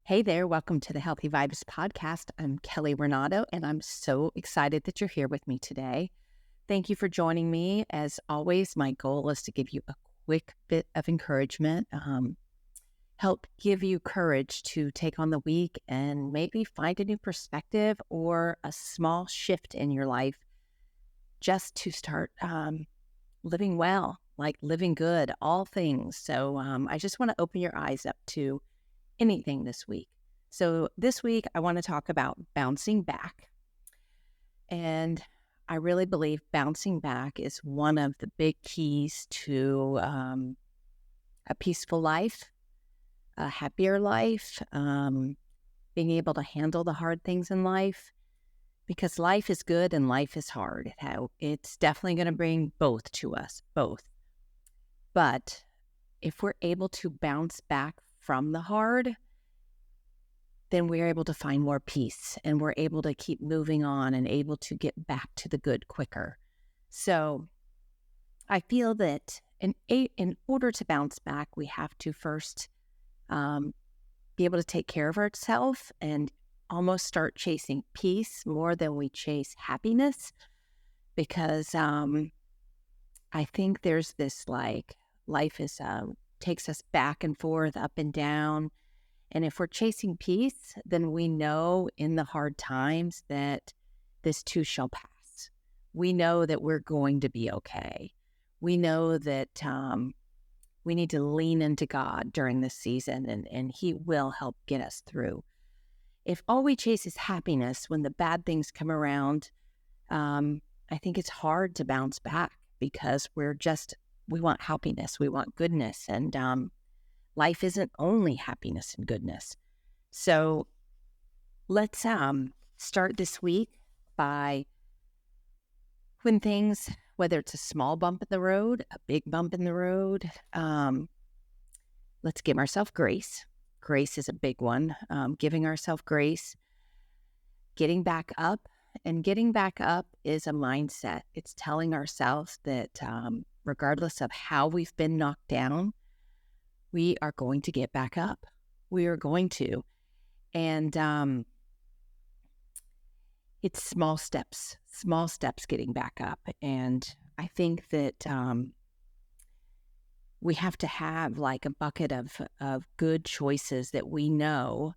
Hey there, welcome to the Healthy Vibes podcast. I'm Kelly Renato, and I'm so excited that you're here with me today. Thank you for joining me. As always, my goal is to give you a quick bit of encouragement, help give you courage to take on the week and maybe find a new perspective or a small shift in your life just to start living well, like living good, all things. So I just want to open your eyes up to anything this week. So this week, I want to talk about bouncing back. And I really believe bouncing back is one of the big keys to a peaceful life, a happier life, being able to handle the hard things in life, because life is good and life is hard. It's definitely going to bring both to us, both. But if we're able to bounce back from the hard, then we're able to find more peace and we're able to keep moving on and able to get back to the good quicker. So I feel that in order to bounce back, we have to first be able to take care of ourselves and almost start chasing peace more than we chase happiness. Because I think there's this life is takes us back and forth, up and down. And if we're chasing peace, then we know in the hard times that this too shall pass. We know that we're going to be okay. We know that we need to lean into God during this season and He will help get us through. If all we chase is happiness when the bad things come around, I think it's hard to bounce back because we want happiness, we want goodness, and life isn't only happiness and goodness. So let's start this week by when things, whether it's a small bump in the road, a big bump in the road, let's give ourselves grace. Grace is a big one. Giving ourselves grace, getting back up. And getting back up is a mindset. It's telling ourselves that regardless of how we've been knocked down, we are going to get back up. We are going to. And it's small steps getting back up. And I think that we have to have like a bucket of good choices that we know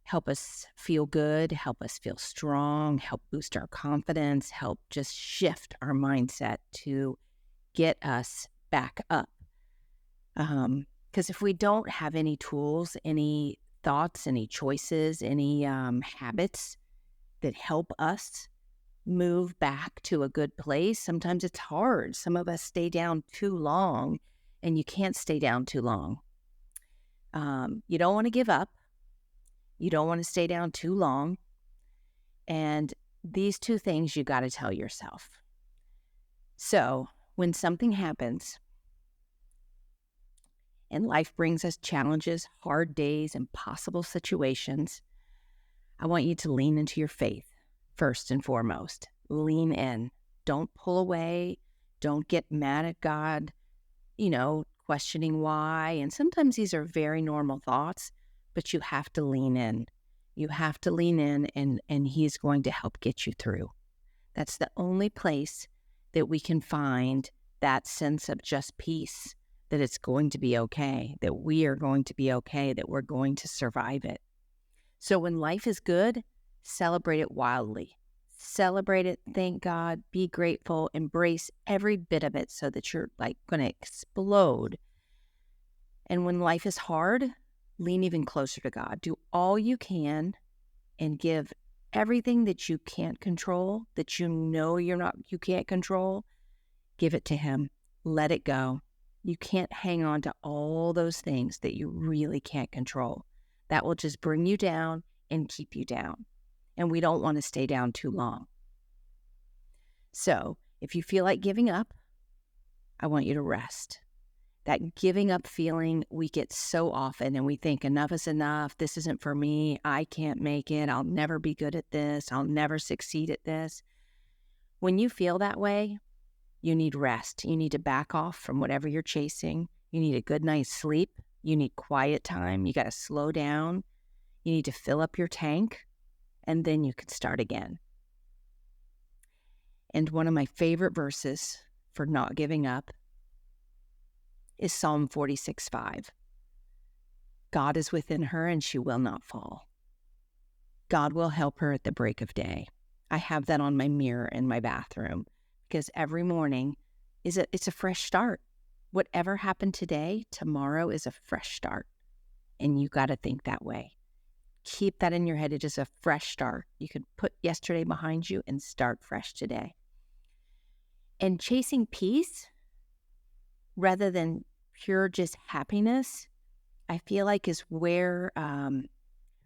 help us feel good, help us feel strong, help boost our confidence, help just shift our mindset to get us back up. Because if we don't have any tools, any thoughts, any choices, any habits that help us move back to a good place, sometimes it's hard. Some of us stay down too long, and you can't stay down too long. You don't want to give up. You don't want to stay down too long. And these two things you got to tell yourself. So when something happens, and life brings us challenges, hard days, impossible situations, I want you to lean into your faith first and foremost. Lean in. Don't pull away. Don't get mad at God, questioning why. And sometimes these are very normal thoughts, but you have to lean in. You have to lean in and He's going to help get you through. That's the only place that we can find that sense of just peace, that it's going to be okay, that we are going to be okay, that we're going to survive it. So when life is good, celebrate it wildly. Celebrate it, thank God, be grateful, embrace every bit of it so that you're going to explode. And when life is hard, lean even closer to God. Do all you can and give everything that you can't control, that you can't control, give it to Him. Let it go. You can't hang on to all those things that you really can't control. That will just bring you down and keep you down. And we don't want to stay down too long. So if you feel like giving up, I want you to rest. That giving up feeling we get so often, and we think enough is enough. This isn't for me. I can't make it. I'll never be good at this. I'll never succeed at this. When you feel that way, you need rest. You need to back off from whatever you're chasing. You need a good night's sleep. You need quiet time. You got to slow down. You need to fill up your tank, and then you can start again. And one of my favorite verses for not giving up is Psalm 46:5. God is within her and she will not fall. God will help her at the break of day. I have that on my mirror in my bathroom because every morning it's a fresh start. Whatever happened today, tomorrow is a fresh start. And you got to think that way. Keep that in your head. It is a fresh start. You can put yesterday behind you and start fresh today. And chasing peace rather than pure just happiness, I feel like is where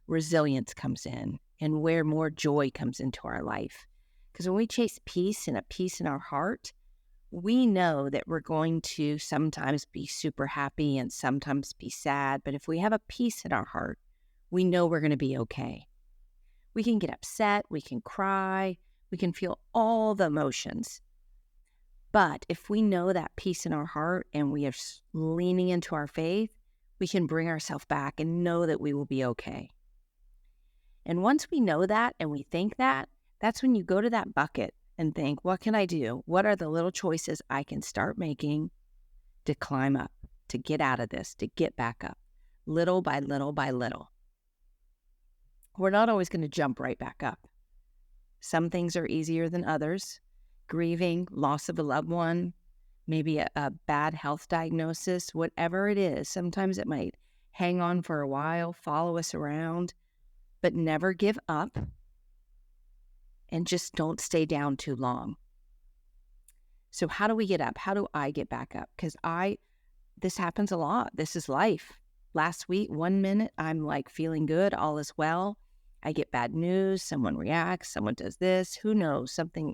resilience comes in and where more joy comes into our life. Because when we chase peace and a peace in our heart, we know that we're going to sometimes be super happy and sometimes be sad. But if we have a peace in our heart, we know we're going to be okay. We can get upset, we can cry, we can feel all the emotions. But if we know that peace in our heart and we are leaning into our faith, we can bring ourselves back and know that we will be okay. And once we know that and we think that, that's when you go to that bucket and think, what can I do? What are the little choices I can start making to climb up, to get out of this, to get back up, little by little by little? We're not always going to jump right back up. Some things are easier than others. Grieving, loss of a loved one, maybe a bad health diagnosis, whatever it is. Sometimes it might hang on for a while, follow us around, but never give up. And just don't stay down too long. So how do we get up? How do I get back up? Because this happens a lot. This is life. Last week, 1 minute, I'm like feeling good, all is well. I get bad news, someone reacts, someone does this, who knows, something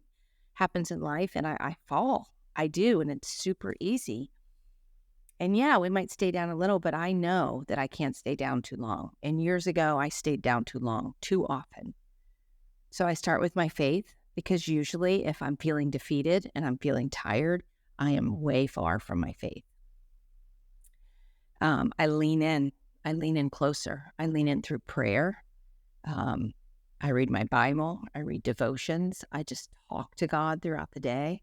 happens in life and I fall. I do, and it's super easy. And yeah, we might stay down a little, but I know that I can't stay down too long. And years ago, I stayed down too long, too often. So I start with my faith because usually if I'm feeling defeated and I'm feeling tired, I am way far from my faith. I lean in closer. I lean in through prayer. I read my Bible. I read devotions. I just talk to God throughout the day.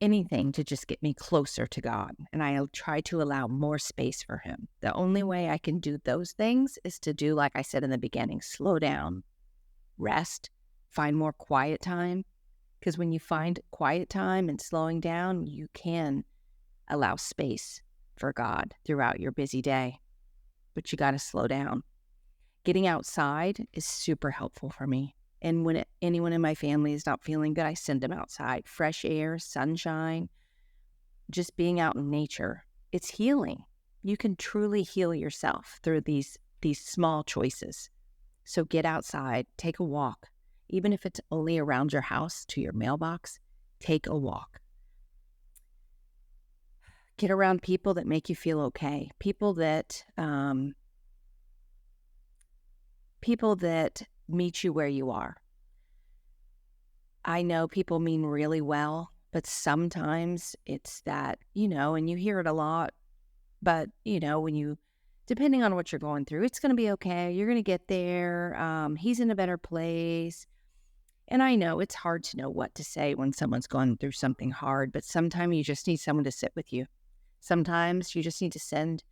Anything to just get me closer to God. And I'll try to allow more space for him. The only way I can do those things is to do, like I said in the beginning, slow down, rest, find more quiet time. Because when you find quiet time and slowing down, you can allow space for God throughout your busy day. But you got to slow down. Getting outside is super helpful for me. And when anyone in my family is not feeling good, I send them outside. Fresh air, sunshine, just being out in nature. It's healing. You can truly heal yourself through these small choices. So get outside, take a walk. Even if it's only around your house to your mailbox, take a walk. Get around people that make you feel okay. People that meet you where you are. I know people mean really well, but sometimes it's that, and you hear it a lot, but, depending on what you're going through, it's going to be okay. You're going to get there. He's in a better place. And I know it's hard to know what to say when someone's gone through something hard, but sometimes you just need someone to sit with you. Sometimes you just need to send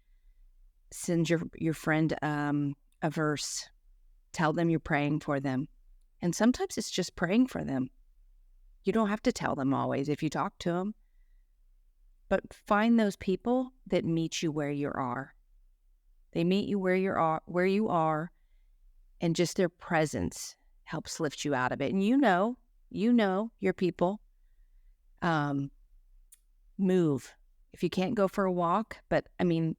your friend a verse. Tell them you're praying for them. And sometimes it's just praying for them. You don't have to tell them always if you talk to them. But find those people that meet you where you are. They meet you where you are, and just their presence helps lift you out of it. And you know your people. Move. If you can't go for a walk, but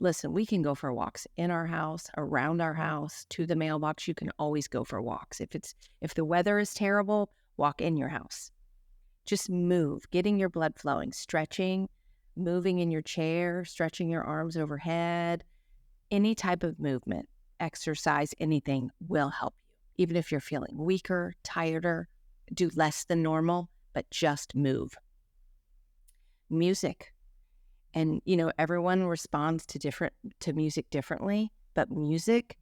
listen, we can go for walks in our house, around our house, to the mailbox. You can always go for walks. If the weather is terrible, walk in your house. Just move, getting your blood flowing, stretching, moving in your chair, stretching your arms overhead. Any type of movement, exercise, anything will help you. Even if you're feeling weaker, tireder, do less than normal, but just move. Music. And, everyone responds to music differently, but music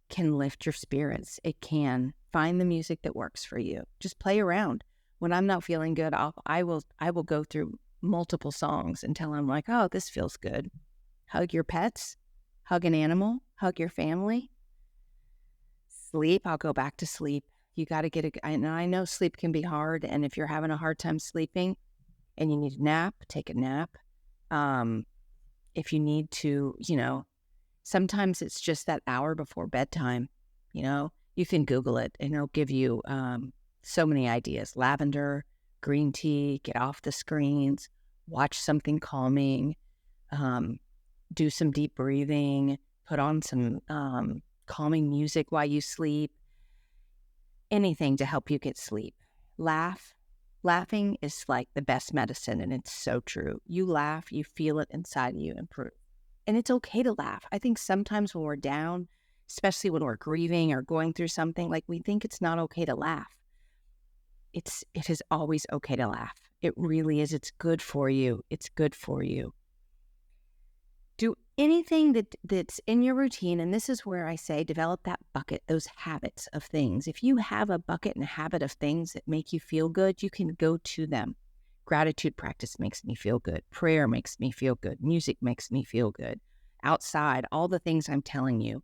can lift your spirits. It can. Find the music that works for you. Just play around. When I'm not feeling good, I will go through multiple songs until I'm like, oh, this feels good. Hug your pets, hug an animal, hug your family. Sleep, I'll go back to sleep. You got to and I know sleep can be hard. And if you're having a hard time sleeping and you need a nap, take a nap. If you need to, sometimes it's just that hour before bedtime. You can Google it and it'll give you so many ideas. Lavender, green tea, get off the screens, watch something calming, do some deep breathing, put on some calming music while you sleep. Anything to help you get sleep. Laugh. Laughing is like the best medicine, and it's so true. You laugh, you feel it inside of you improve. And it's okay to laugh. I think sometimes when we're down, especially when we're grieving or going through something, like we think it's not okay to laugh. It is always okay to laugh. It really is. It's good for you. It's good for you. Do anything that's in your routine, and this is where I say develop that bucket, those habits of things. If you have a bucket and a habit of things that make you feel good, you can go to them. Gratitude practice makes me feel good. Prayer makes me feel good. Music makes me feel good. Outside, all the things I'm telling you.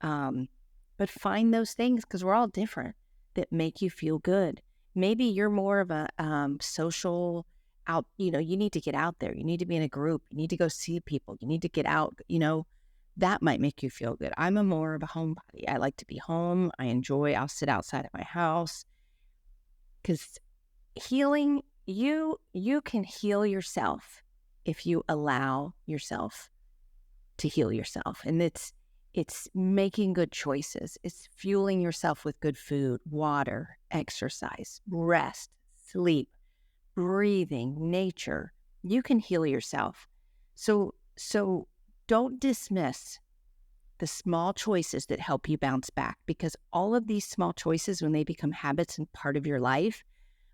But find those things, because we're all different, that make you feel good. Maybe you're more of a social out, you need to get out there. You need to be in a group. You need to go see people. You need to get out, that might make you feel good. I'm more of a homebody. I like to be home. I'll sit outside of my house, because healing, you can heal yourself if you allow yourself to heal yourself. And it's making good choices. It's fueling yourself with good food, water, exercise, rest, sleep, breathing, nature. You can heal yourself. So don't dismiss the small choices that help you bounce back, because all of these small choices, when they become habits and part of your life,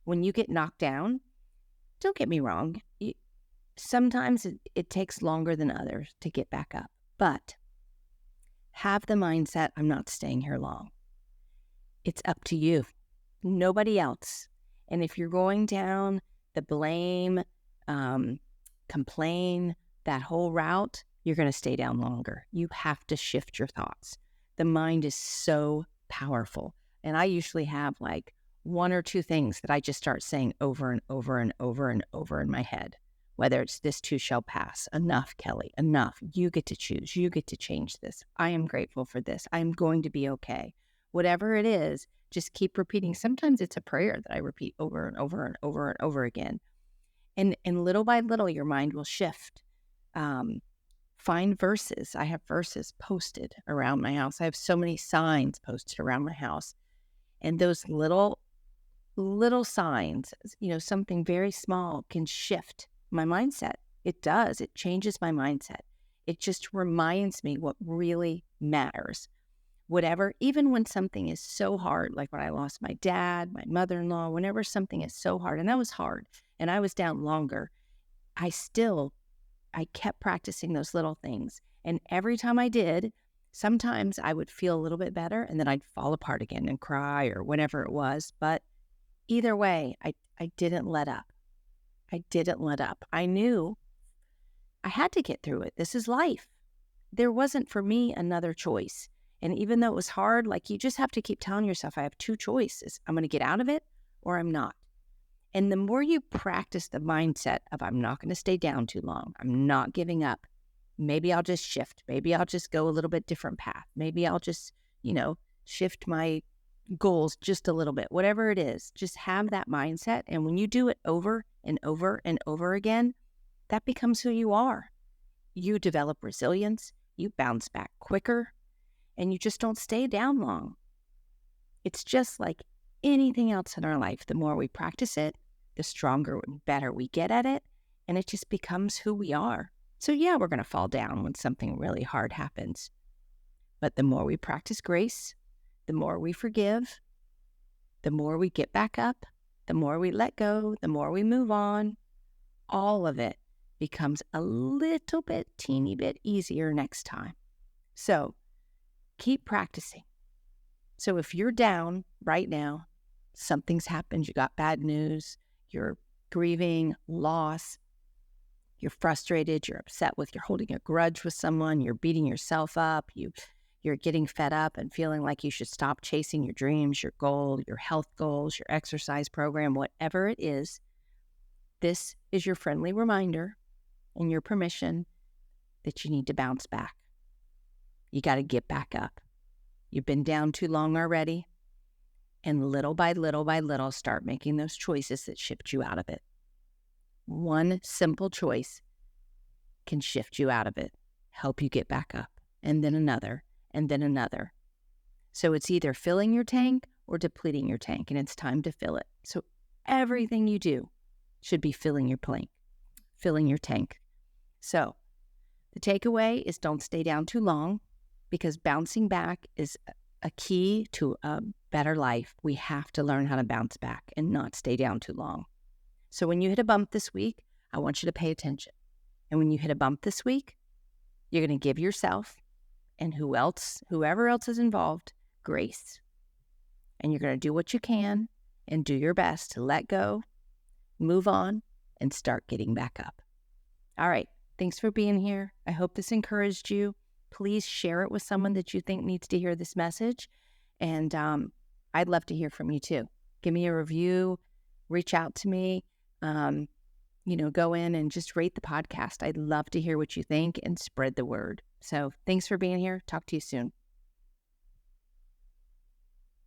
when you get knocked down, don't get me wrong, sometimes it takes longer than others to get back up, but have the mindset, I'm not staying here long. It's up to you, nobody else. And if you're going down the blame, complain, that whole route, you're going to stay down longer. You have to shift your thoughts. The mind is so powerful. And I usually have like one or two things that I just start saying over and over and over and over in my head. Whether it's this too shall pass. Enough, Kelly, enough. You get to choose. You get to change this. I am grateful for this. I'm going to be okay. Whatever it is, just keep repeating. Sometimes it's a prayer that I repeat over and over and over and over again. And little by little, your mind will shift. Find verses. I have verses posted around my house. I have so many signs posted around my house. And those little signs, something very small can shift my mindset. It does. It changes my mindset. It just reminds me what really matters. Whatever, even when something is so hard, like when I lost my dad, my mother-in-law, whenever something is so hard, and that was hard, and I was down longer, I kept practicing those little things. And every time I did, sometimes I would feel a little bit better, and then I'd fall apart again and cry or whatever it was. But either way, I didn't let up. I didn't let up. I knew I had to get through it. This is life. There wasn't for me another choice. And even though it was hard, like you just have to keep telling yourself, I have two choices. I'm going to get out of it or I'm not. And the more you practice the mindset of I'm not going to stay down too long, I'm not giving up. Maybe I'll just shift. Maybe I'll just go a little bit different path. Maybe I'll just, shift my goals just a little bit. Whatever it is, just have that mindset. And when you do it over and over and over again, that becomes who you are. You develop resilience. You bounce back quicker. And you just don't stay down long. It's just like anything else in our life. The more we practice it, the stronger and better we get at it. And it just becomes who we are. So yeah, we're going to fall down when something really hard happens. But the more we practice grace, the more we forgive, the more we get back up, the more we let go, the more we move on, all of it becomes a little bit, teeny bit easier next time. So keep practicing. So if you're down right now, something's happened, you got bad news, you're grieving loss, you're frustrated, you're upset with, you're holding a grudge with someone, you're beating yourself up, you're getting fed up and feeling like you should stop chasing your dreams, your goal, your health goals, your exercise program, whatever it is, this is your friendly reminder and your permission that you need to bounce back. You got to get back up. You've been down too long already. And little by little, start making those choices that shift you out of it. One simple choice can shift you out of it, help you get back up, and then another, and then another. So it's either filling your tank or depleting your tank, and it's time to fill it. So everything you do should be filling your tank. So the takeaway is don't stay down too long, because bouncing back is a key to a better life. We have to learn how to bounce back and not stay down too long. So when you hit a bump this week, I want you to pay attention. And when you hit a bump this week, you're going to give yourself and whoever else is involved, grace. And you're going to do what you can and do your best to let go, move on, and start getting back up. All right. Thanks for being here. I hope this encouraged you. Please share it with someone that you think needs to hear this message. And I'd love to hear from you too. Give me a review, reach out to me, go in and just rate the podcast. I'd love to hear what you think and spread the word. So thanks for being here. Talk to you soon.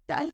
Bye.